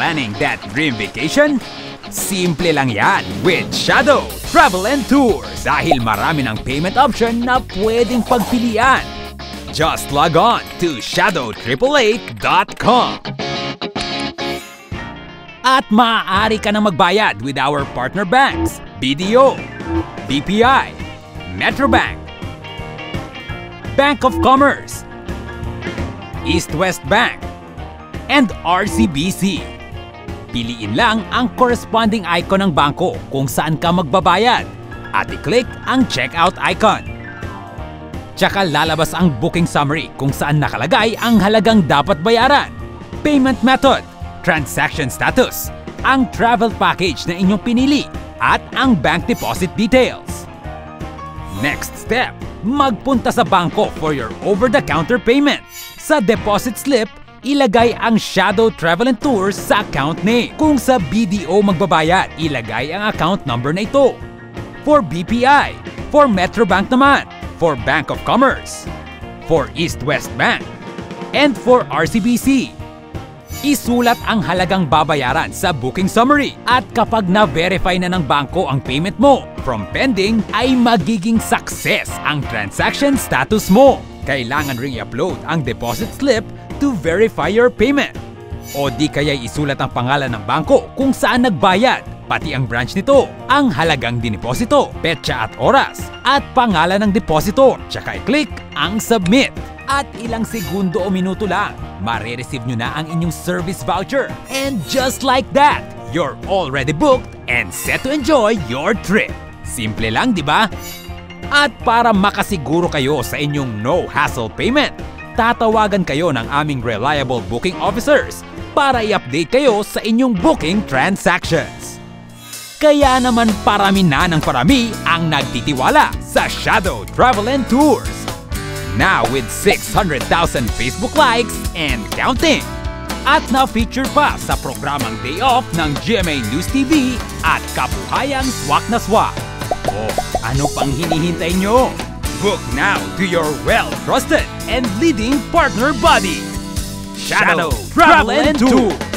planning that dream vacation? Simple lang yan with Shadow Travel and Tours dahil marami ng payment option na pwedeng pagpilian. Just log on to shadow888.com. At maaari ka nang magbayad with our partner banks, BDO, BPI, Metrobank, Bank of Commerce, East West Bank, and RCBC. Piliin lang ang corresponding icon ng bangko kung saan ka magbabayad at i-click ang checkout icon. Tsaka lalabas ang booking summary kung saan nakalagay ang halagang dapat bayaran, payment method, transaction status, ang travel package na inyong pinili, at ang bank deposit details. Next step, magpunta sa bangko for your over-the-counter payment. Sa deposit slip, ilagay ang Shadow Travel and Tours sa account name. Kung sa BDO magbabayad, ilagay ang account number na ito. For BPI, for Metrobank naman, for Bank of Commerce, for East West Bank, and for RCBC. Isulat ang halagang babayaran sa booking summary at kapag na-verify na ng bangko ang payment mo from pending ay magiging success ang transaction status mo. Kailangan ring i-upload ang deposit slip to verify your payment. O di kaya isulat ang pangalan ng bangko kung saan nagbayad, pati ang branch nito, ang halagang dineposito, petsa at oras, at pangalan ng depositor. Tsaka i-click ang submit. At ilang segundo o minuto lang, marireceive nyo na ang inyong service voucher. And just like that, you're already booked and set to enjoy your trip. Simple lang, di ba? At para makasiguro kayo sa inyong no-hassle payment, tatawagan kayo ng aming reliable booking officers para i-update kayo sa inyong booking transactions. Kaya naman parami na ng parami ang nagtitiwala sa Shadow Travel and Tours. Now with 600,000 Facebook likes and counting. At na-feature pa sa programang Day Off ng GMA News TV at Kabuhayang Swak na Swak. O ano pang hinihintay nyo? Book now to your well-trusted and leading partner buddy, Shadow Travel and Tours.